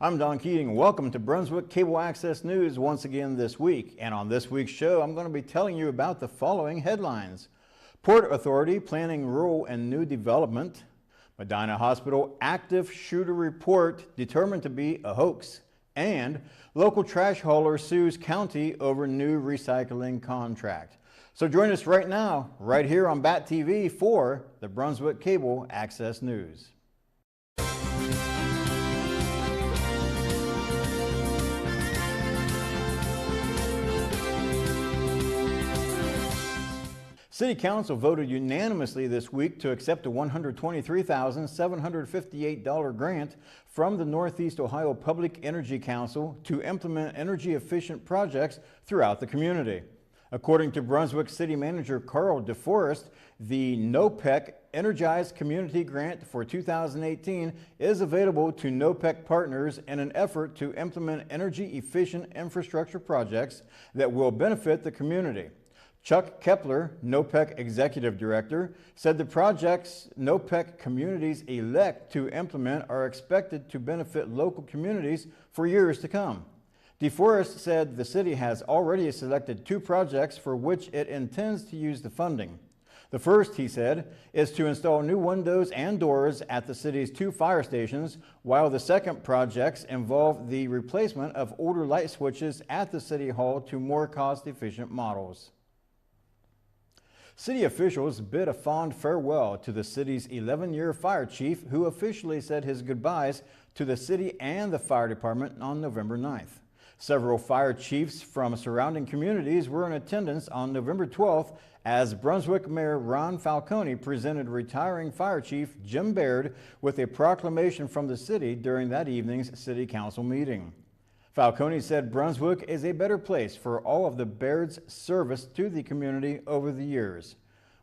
I'm Don Keating. Welcome to Brunswick Cable Access News once again this week. And on this week's show, I'm going to be telling you about the following headlines. Port Authority planning rural and new development. Medina Hospital active shooter report determined to be a hoax. And local trash hauler sues county over new recycling contract. So join us right now, right here on BAT TV for the Brunswick Cable Access News. City Council voted unanimously this week to accept a $123,758 grant from the Northeast Ohio Public Energy Council to implement energy-efficient projects throughout the community. According to Brunswick City Manager Carl DeForest, the NOPEC Energized Community Grant for 2018 is available to NOPEC partners in an effort to implement energy-efficient infrastructure projects that will benefit the community. Chuck Kepler, NOPEC Executive Director, said the projects NOPEC communities elect to implement are expected to benefit local communities for years to come. DeForest said the city has already selected 2 projects for which it intends to use the funding. The first, he said, is to install new windows and doors at the city's 2 fire stations, while the second projects involve the replacement of older light switches at the City Hall to more cost-efficient models. City officials bid a fond farewell to the city's 11-year fire chief, who officially said his goodbyes to the city and the fire department on November 9th. Several fire chiefs from surrounding communities were in attendance on November 12th as Brunswick Mayor Ron Falcone presented retiring fire chief Jim Baird with a proclamation from the city during that evening's city council meeting. Falcone said Brunswick is a better place for all of the Baird's service to the community over the years.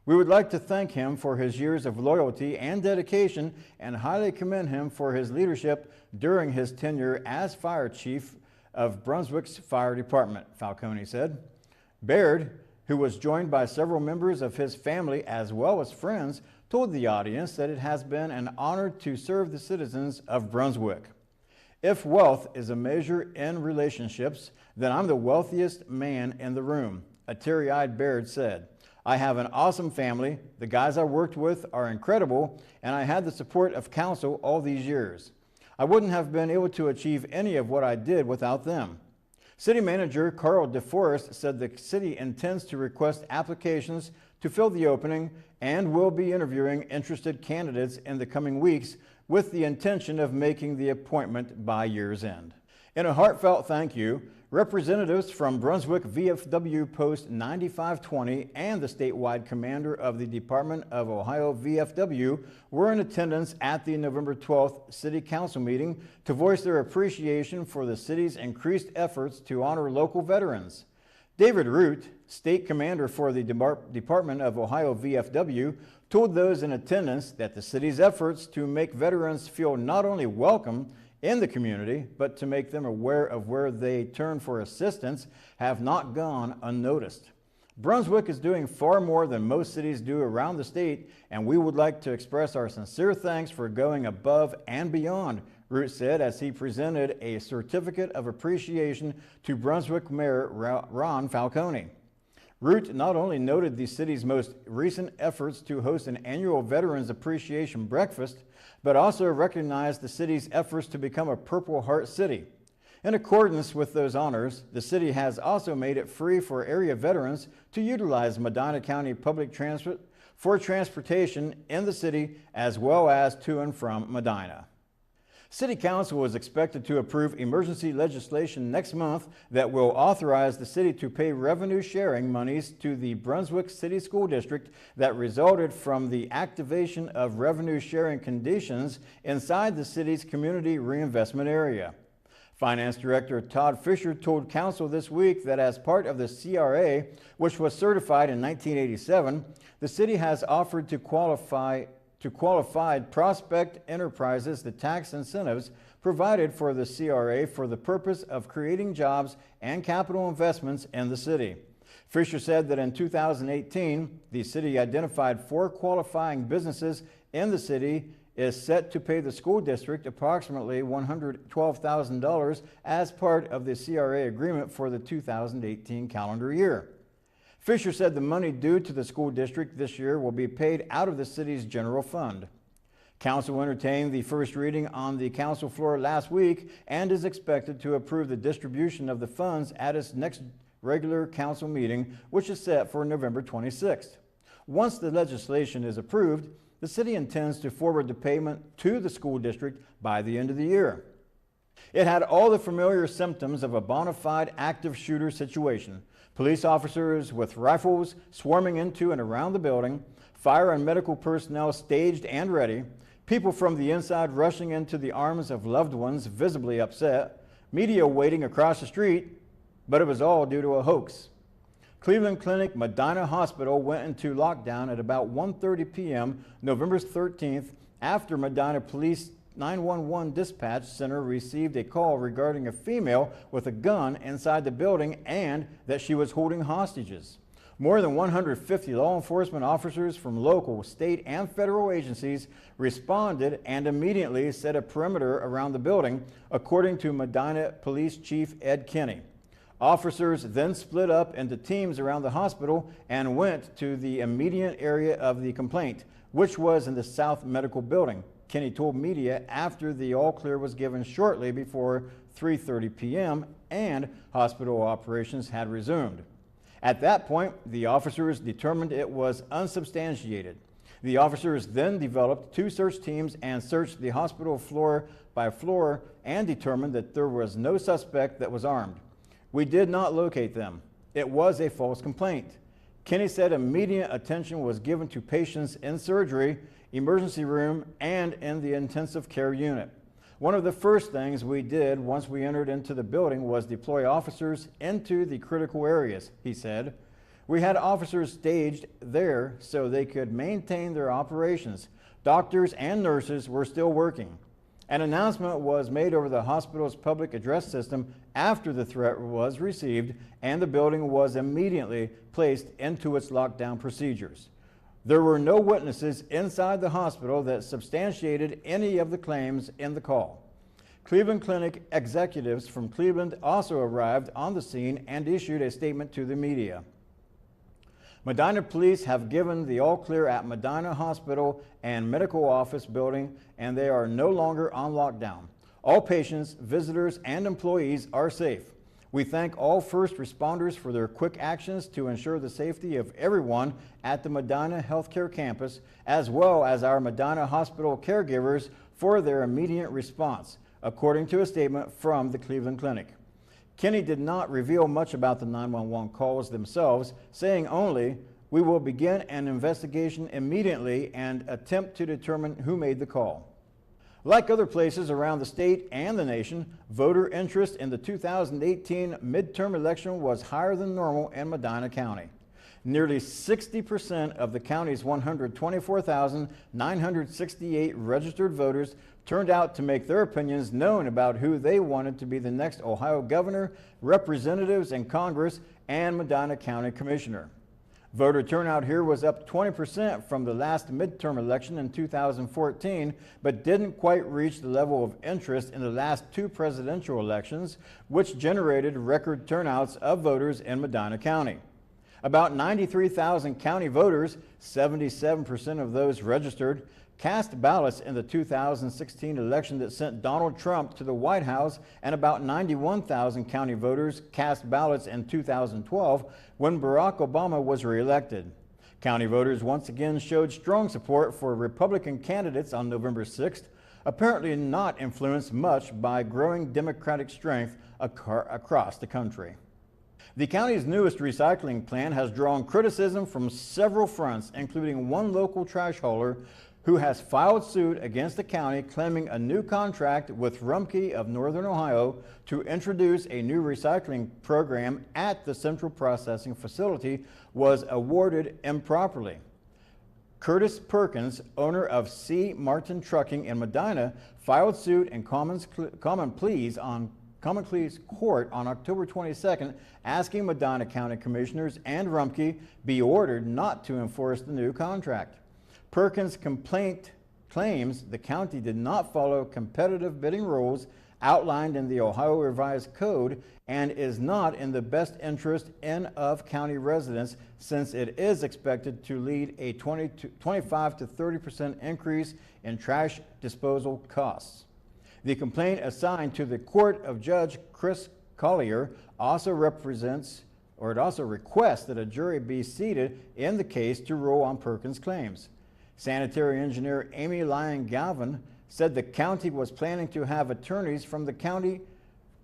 We would like to thank him for his years of loyalty and dedication and highly commend him for his leadership during his tenure as fire chief of Brunswick's fire department, Falcone said. Baird, who was joined by several members of his family as well as friends, told the audience that it has been an honor to serve the citizens of Brunswick. If wealth is a measure in relationships, then I'm the wealthiest man in the room, a teary-eyed Baird said. I have an awesome family, the guys I worked with are incredible, and I had the support of council all these years. I wouldn't have been able to achieve any of what I did without them. City Manager Carl DeForest said the city intends to request applications to fill the opening and will be interviewing interested candidates in the coming weeks with the intention of making the appointment by year's end. In a heartfelt thank you, representatives from Brunswick VFW Post 9520 and the statewide commander of the Department of Ohio VFW were in attendance at the November 12th City Council meeting to voice their appreciation for the city's increased efforts to honor local veterans. David Root, state commander for the Department of Ohio VFW, told those in attendance that the city's efforts to make veterans feel not only welcome in the community, but to make them aware of where they turn for assistance have not gone unnoticed. Brunswick is doing far more than most cities do around the state, and we would like to express our sincere thanks for going above and beyond, Root said as he presented a certificate of appreciation to Brunswick Mayor Ron Falcone. Root not only noted the city's most recent efforts to host an annual Veterans Appreciation Breakfast, but also recognized the city's efforts to become a Purple Heart City. In accordance with those honors, the city has also made it free for area veterans to utilize Medina County Public Transit for transportation in the city as well as to and from Medina. City Council is expected to approve emergency legislation next month that will authorize the city to pay revenue sharing monies to the Brunswick City School District that resulted from the activation of revenue sharing conditions inside the city's community reinvestment area. Finance Director Todd Fisher told Council this week that as part of the CRA, which was certified in 1987, the city has offered to qualified prospect enterprises the tax incentives provided for the CRA for the purpose of creating jobs and capital investments in the city. Fisher said that in 2018, the city identified 4 qualifying businesses in the city is set to pay the school district approximately $112,000 as part of the CRA agreement for the 2018 calendar year. Fisher said the money due to the school district this year will be paid out of the city's general fund. Council entertained the first reading on the council floor last week and is expected to approve the distribution of the funds at its next regular council meeting, which is set for November 26th. Once the legislation is approved, the city intends to forward the payment to the school district by the end of the year. It had all the familiar symptoms of a bona fide active shooter situation. Police officers with rifles swarming into and around the building, fire and medical personnel staged and ready, people from the inside rushing into the arms of loved ones visibly upset, media waiting across the street, but it was all due to a hoax. Cleveland Clinic Medina Hospital went into lockdown at about 1:30 p.m. November 13th after Medina Police 911 dispatch center received a call regarding a female with a gun inside the building and that she was holding hostages. More than 150 law enforcement officers from local, state, and federal agencies responded and immediately set a perimeter around the building, according to Medina Police Chief Ed Kinney. Officers then split up into teams around the hospital and went to the immediate area of the complaint, which was in the South Medical Building. Kinney told media after the all-clear was given shortly before 3:30 p.m. and hospital operations had resumed. At that point, the officers determined it was unsubstantiated. The officers then developed two search teams and searched the hospital floor by floor and determined that there was no suspect that was armed. We did not locate them. It was a false complaint. Kinney said immediate attention was given to patients in surgery, emergency room, and in the intensive care unit. One of the first things we did once we entered into the building was deploy officers into the critical areas, he said. We had officers staged there so they could maintain their operations. Doctors and nurses were still working. An announcement was made over the hospital's public address system after the threat was received, and the building was immediately placed into its lockdown procedures. There were no witnesses inside the hospital that substantiated any of the claims in the call. Cleveland Clinic executives from Cleveland also arrived on the scene and issued a statement to the media. Medina police have given the all-clear at Medina Hospital and Medical Office Building, and they are no longer on lockdown. All patients, visitors, and employees are safe. We thank all first responders for their quick actions to ensure the safety of everyone at the Medina Healthcare Campus, as well as our Medina Hospital caregivers for their immediate response, according to a statement from the Cleveland Clinic. Kinney did not reveal much about the 911 calls themselves, saying only, "We will begin an investigation immediately and attempt to determine who made the call." Like other places around the state and the nation, voter interest in the 2018 midterm election was higher than normal in Medina County. Nearly 60% of the county's 124,968 registered voters turned out to make their opinions known about who they wanted to be the next Ohio governor, representatives in Congress, and Medina County Commissioner. Voter turnout here was up 20% from the last midterm election in 2014, but didn't quite reach the level of interest in the last two presidential elections, which generated record turnouts of voters in Medina County. About 93,000 county voters, 77% of those registered, cast ballots in the 2016 election that sent Donald Trump to the White House, and about 91,000 county voters cast ballots in 2012 when Barack Obama was reelected. County voters once again showed strong support for Republican candidates on November 6th, apparently not influenced much by growing Democratic strength across the country. The county's newest recycling plan has drawn criticism from several fronts, including one local trash hauler who has filed suit against the county claiming a new contract with Rumpke of Northern Ohio to introduce a new recycling program at the central processing facility was awarded improperly. Curtis Perkins, owner of C. Martin Trucking in Medina, filed suit in Common Pleas Court on October 22nd, asking Medina County Commissioners and Rumpke be ordered not to enforce the new contract. Perkins' complaint claims the county did not follow competitive bidding rules outlined in the Ohio Revised Code and is not in the best interest of county residents, since it is expected to lead a 25 to 30% increase in trash disposal costs. The complaint assigned to the court of Judge Chris Collier also requests that a jury be seated in the case to rule on Perkins' claims. Sanitary engineer Amy Lyon Galvin said the county was planning to have attorneys from the County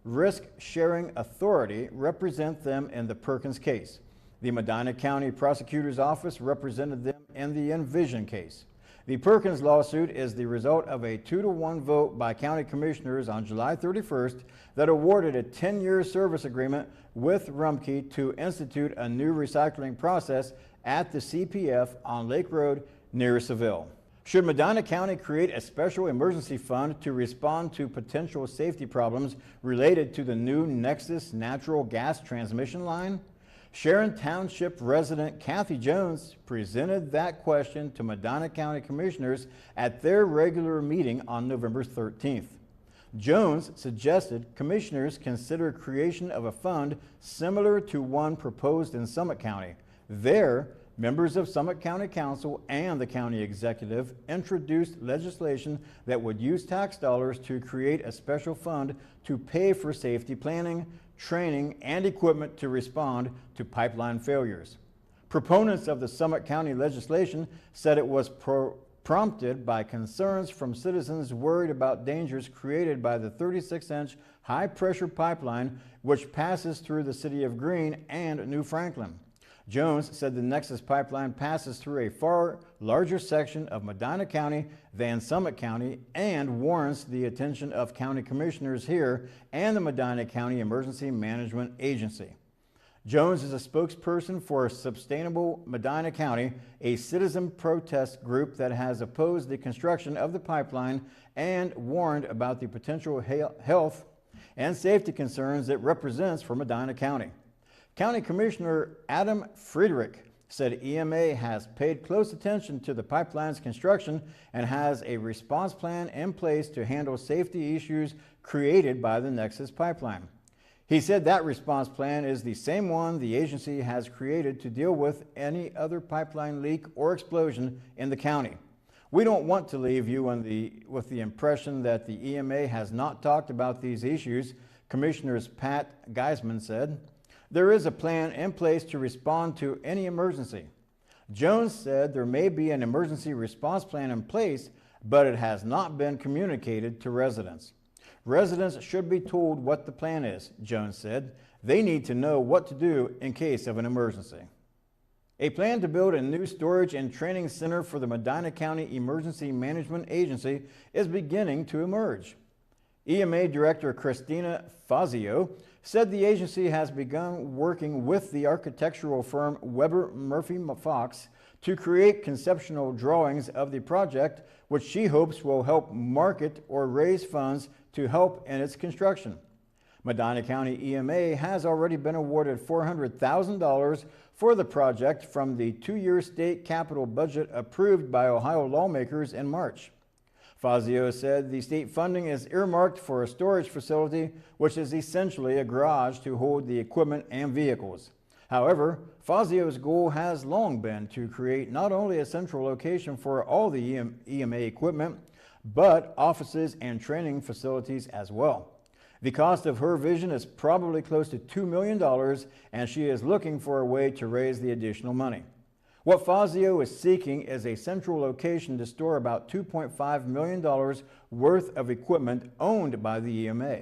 Risk Sharing Authority represent them in the Perkins case. The Medina County Prosecutor's Office represented them in the Envision case. The Perkins lawsuit is the result of a 2-to-1 vote by county commissioners on July 31st that awarded a 10-year service agreement with Rumpke to institute a new recycling process at the CPF on Lake Road near Seville. Should Medina County create a special emergency fund to respond to potential safety problems related to the new Nexus natural gas transmission line? Sharon Township resident Kathy Jones presented that question to Medina County commissioners at their regular meeting on November 13th. Jones suggested commissioners consider creation of a fund similar to one proposed in Summit County. There, members of Summit County Council and the county executive introduced legislation that would use tax dollars to create a special fund to pay for safety planning, training, and equipment to respond to pipeline failures. Proponents of the Summit County legislation said it was prompted by concerns from citizens worried about dangers created by the 36-inch high-pressure pipeline which passes through the city of Greene and New Franklin. Jones said the Nexus pipeline passes through a far larger section of Medina County than Summit County and warrants the attention of county commissioners here and the Medina County Emergency Management Agency. Jones is a spokesperson for Sustainable Medina County, a citizen protest group that has opposed the construction of the pipeline and warned about the potential health and safety concerns it represents for Medina County. County Commissioner Adam Friedrich said EMA has paid close attention to the pipeline's construction and has a response plan in place to handle safety issues created by the Nexus pipeline. He said that response plan is the same one the agency has created to deal with any other pipeline leak or explosion in the county. We don't want to leave you with the impression that the EMA has not talked about these issues, Commissioners Pat Geisman said. There is a plan in place to respond to any emergency. Jones said there may be an emergency response plan in place, but it has not been communicated to residents. Residents should be told what the plan is, Jones said. They need to know what to do in case of an emergency. A plan to build a new storage and training center for the Medina County Emergency Management Agency is beginning to emerge. EMA Director Christina Fazio said the agency has begun working with the architectural firm Weber Murphy Fox to create conceptual drawings of the project, which she hopes will help market or raise funds to help in its construction. Medina County EMA has already been awarded $400,000 for the project from the 2-year state capital budget approved by Ohio lawmakers in March. Fazio said the state funding is earmarked for a storage facility, which is essentially a garage to hold the equipment and vehicles. However, Fazio's goal has long been to create not only a central location for all the EMA equipment, but offices and training facilities as well. The cost of her vision is probably close to $2 million, and she is looking for a way to raise the additional money. What Fazio is seeking is a central location to store about $2.5 million worth of equipment owned by the EMA.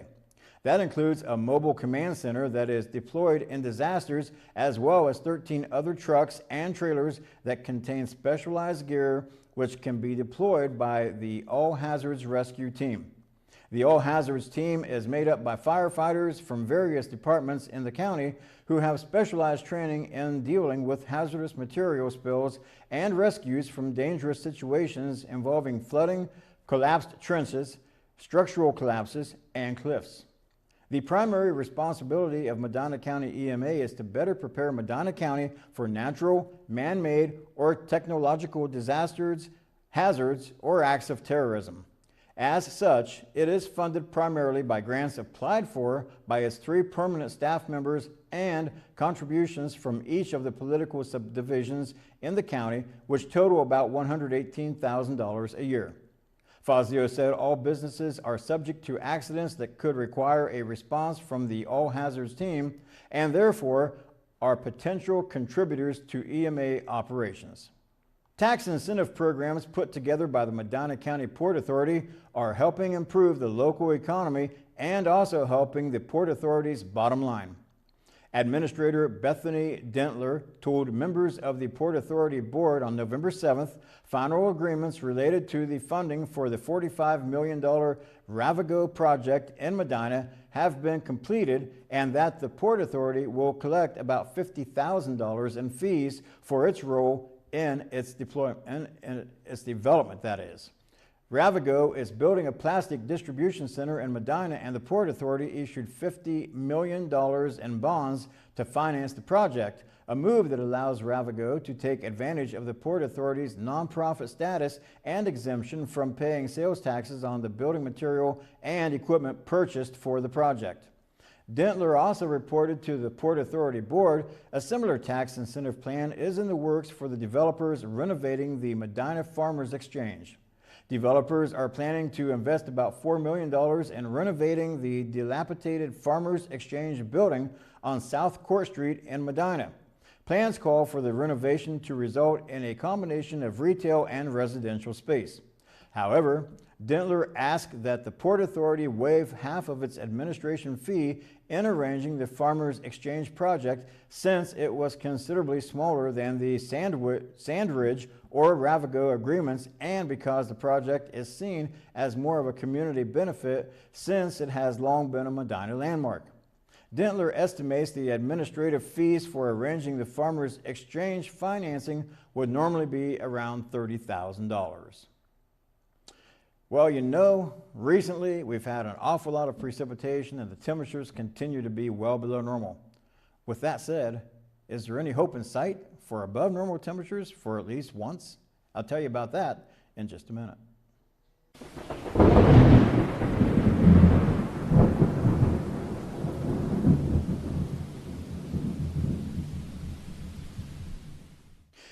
That includes a mobile command center that is deployed in disasters, as well as 13 other trucks and trailers that contain specialized gear which can be deployed by the All Hazards Rescue Team. The All Hazards Team is made up by firefighters from various departments in the county who have specialized training in dealing with hazardous material spills and rescues from dangerous situations involving flooding, collapsed trenches, structural collapses, and cliffs. The primary responsibility of Medina County EMA is to better prepare Medina County for natural, man-made, or technological disasters hazards, or acts of terrorism. As such, it is funded primarily by grants applied for by its 3 permanent staff members and contributions from each of the political subdivisions in the county, which total about $118,000 a year. Fazio said all businesses are subject to accidents that could require a response from the all hazards team and therefore are potential contributors to EMA operations. Tax incentive programs put together by the Medina County Port Authority are helping improve the local economy and also helping the Port Authority's bottom line. Administrator Bethany Dentler told members of the Port Authority Board on November 7th final agreements related to the funding for the $45 million Ravago project in Medina have been completed and that the Port Authority will collect about $50,000 in fees for its role in its development, that is. Ravago is building a plastic distribution center in Medina, and the Port Authority issued $50 million in bonds to finance the project, a move that allows Ravago to take advantage of the Port Authority's nonprofit status and exemption from paying sales taxes on the building material and equipment purchased for the project. Dentler also reported to the Port Authority Board a similar tax incentive plan is in the works for the developers renovating the Medina Farmers Exchange. Developers are planning to invest about $4 million in renovating the dilapidated Farmers Exchange building on South Court Street in Medina. Plans call for the renovation to result in a combination of retail and residential space. However, Dentler asked that the Port Authority waive half of its administration fee in arranging the Farmers Exchange project since it was considerably smaller than the Sandridge or Ravago agreements and because the project is seen as more of a community benefit since it has long been a Medina landmark. Dentler estimates the administrative fees for arranging the Farmers Exchange financing would normally be around $30,000. Well, you know, recently we've had an awful lot of precipitation and the temperatures continue to be well below normal. With that said, is there any hope in sight for above normal temperatures for at least once? I'll tell you about that in just a minute.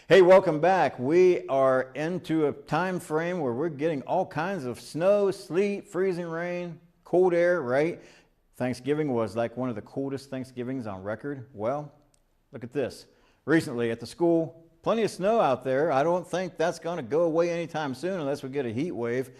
Hey, welcome back. We are into a time frame where we're getting all kinds of snow, sleet, freezing rain, cold air, right? Thanksgiving was like one of the coldest Thanksgivings on record. Well, look at this. Recently at the school, plenty of snow out there. I don't think that's going to go away anytime soon unless we get a heat wave.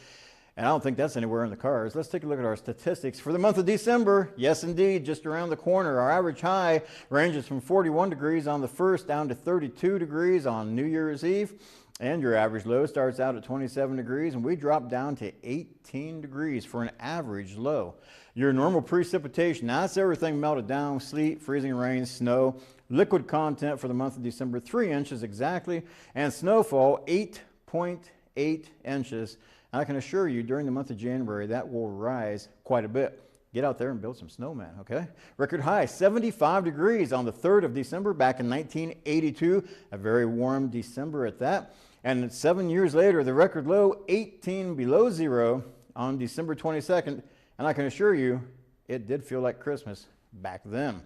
And I don't think that's anywhere in the cars. Let's take a look at our statistics for the month of December. Yes, indeed, just around the corner. Our average high ranges from 41 degrees on the 1st down to 32 degrees on New Year's Eve. And your average low starts out at 27 degrees, and we drop down to 18 degrees for an average low. Your normal precipitation, now that's everything melted down, sleet, freezing rain, snow. Liquid content for the month of December, 3 inches exactly, and snowfall, 8.8 inches. I can assure you during the month of January that will rise quite a bit. Get out there and build some snowmen, okay? Record high, 75 degrees on the 3rd of December back in 1982. A very warm December at that. And 7 years later, the record low, 18 below zero on December 22nd. And I can assure you, it did feel like Christmas back then.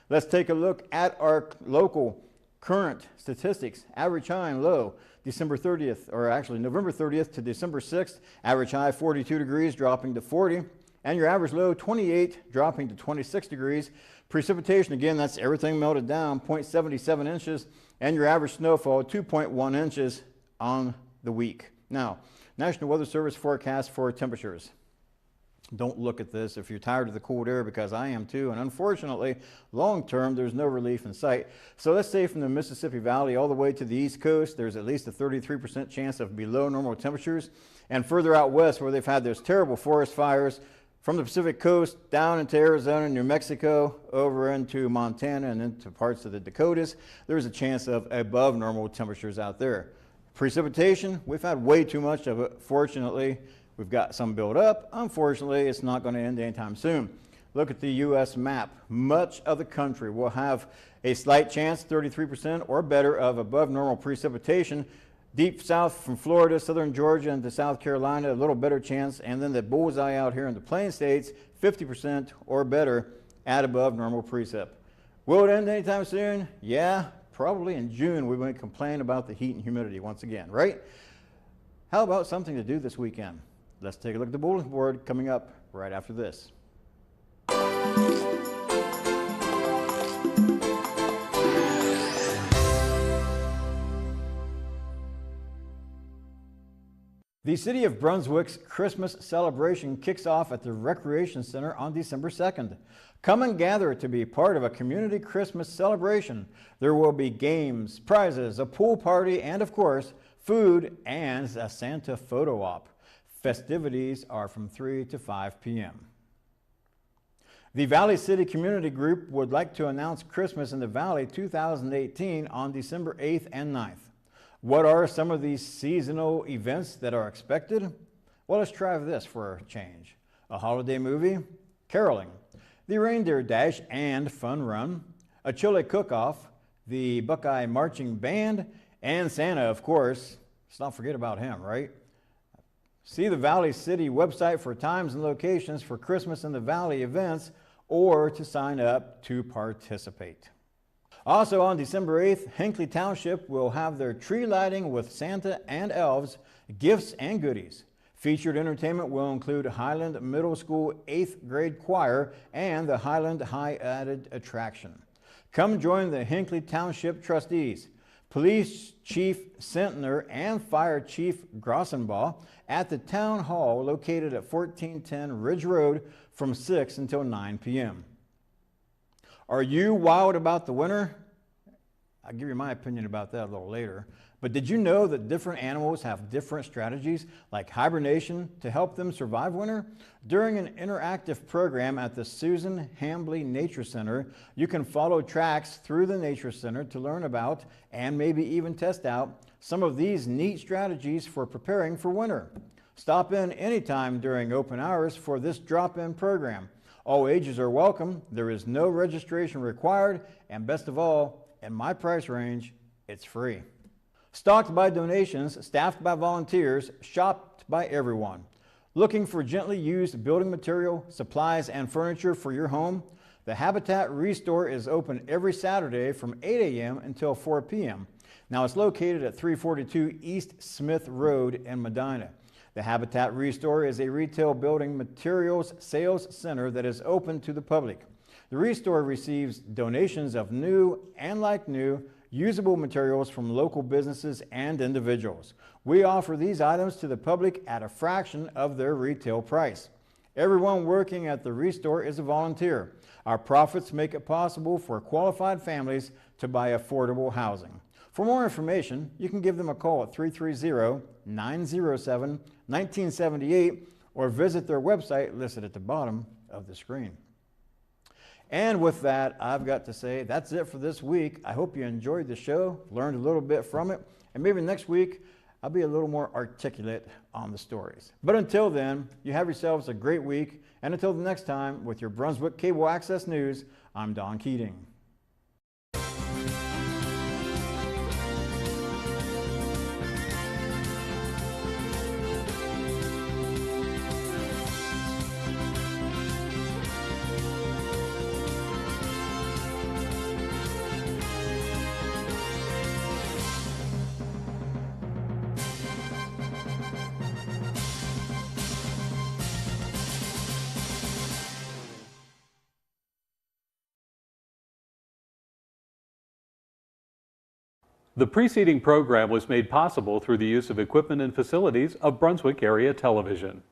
Let's take a look at our local current statistics. Average high and low. December 30th, or actually November 30th to December 6th, average high 42 degrees dropping to 40, and your average low 28 dropping to 26 degrees. Precipitation, again, that's everything melted down, 0.77 inches, and your average snowfall 2.1 inches on the week. Now, National Weather Service forecast for temperatures. Don't look at this if you're tired of the cold air, because I am too. And unfortunately, long term, there's no relief in sight. So let's say from the Mississippi Valley all the way to the East Coast, there's at least a 33% chance of below normal temperatures. And further out west, where they've had those terrible forest fires, from the Pacific Coast down into Arizona, New Mexico, over into Montana and into parts of the Dakotas, there's a chance of above normal temperatures out there. Precipitation, we've had way too much of it, fortunately. We've got some built up. Unfortunately, it's not going to end anytime soon. Look at the U.S. map. Much of the country will have a slight chance, 33% or better, of above normal precipitation. Deep south from Florida, southern Georgia, into South Carolina, a little better chance. And then the bullseye out here in the Plain States, 50% or better at above normal precip. Will it end anytime soon? Yeah, probably in June we might complain about the heat and humidity once again, right? How about something to do this weekend? Let's take a look at the bulletin board coming up right after this. The City of Brunswick's Christmas celebration kicks off at the Recreation Center on December 2nd. Come and gather to be part of a community Christmas celebration. There will be games, prizes, a pool party, and of course, food and a Santa photo op. Festivities are from 3 to 5 p.m. The Valley City Community Group would like to announce Christmas in the Valley 2018 on December 8th and 9th. What are some of these seasonal events that are expected? Well, let's try this for a change. A holiday movie, caroling, the reindeer dash and fun run, a chili cook-off, the Buckeye Marching Band, and Santa, of course. Let's not forget about him, right? See the Valley City website for times and locations for Christmas in the Valley events or to sign up to participate. Also on December 8th, Hinckley Township will have their tree lighting with Santa and elves, gifts and goodies. Featured entertainment will include Highland Middle School 8th grade choir and the Highland High added attraction. Come join the Hinckley Township trustees, Police Chief Sentner and Fire Chief Grossenbaugh at the Town Hall located at 1410 Ridge Road from 6 until 9 p.m. Are you wild about the winter? I'll give you my opinion about that a little later. But did you know that different animals have different strategies like hibernation to help them survive winter? During an interactive program at the Susan Hambly Nature Center, you can follow tracks through the Nature Center to learn about and maybe even test out some of these neat strategies for preparing for winter. Stop in anytime during open hours for this drop-in program. All ages are welcome, there is no registration required, and best of all, in my price range, it's free. Stocked by donations, staffed by volunteers, shopped by everyone. Looking for gently used building material, supplies, and furniture for your home? The Habitat Restore is open every Saturday from 8 a.m. until 4 p.m. Now it's located at 342 East Smith Road in Medina. The Habitat Restore is a retail building materials sales center that is open to the public. The Restore receives donations of new and like new usable materials from local businesses and individuals. We offer these items to the public at a fraction of their retail price. Everyone working at the Restore is a volunteer. Our profits make it possible for qualified families to buy affordable housing. For more information, you can give them a call at 330-907-1978 or visit their website listed at the bottom of the screen. And with that, I've got to say that's it for this week. I hope you enjoyed the show, learned a little bit from it, and maybe next week I'll be a little more articulate on the stories. But until then, you have yourselves a great week, and until the next time with your Brunswick Cable Access News, I'm Don Keating. The preceding program was made possible through the use of equipment and facilities of Brunswick Area Television.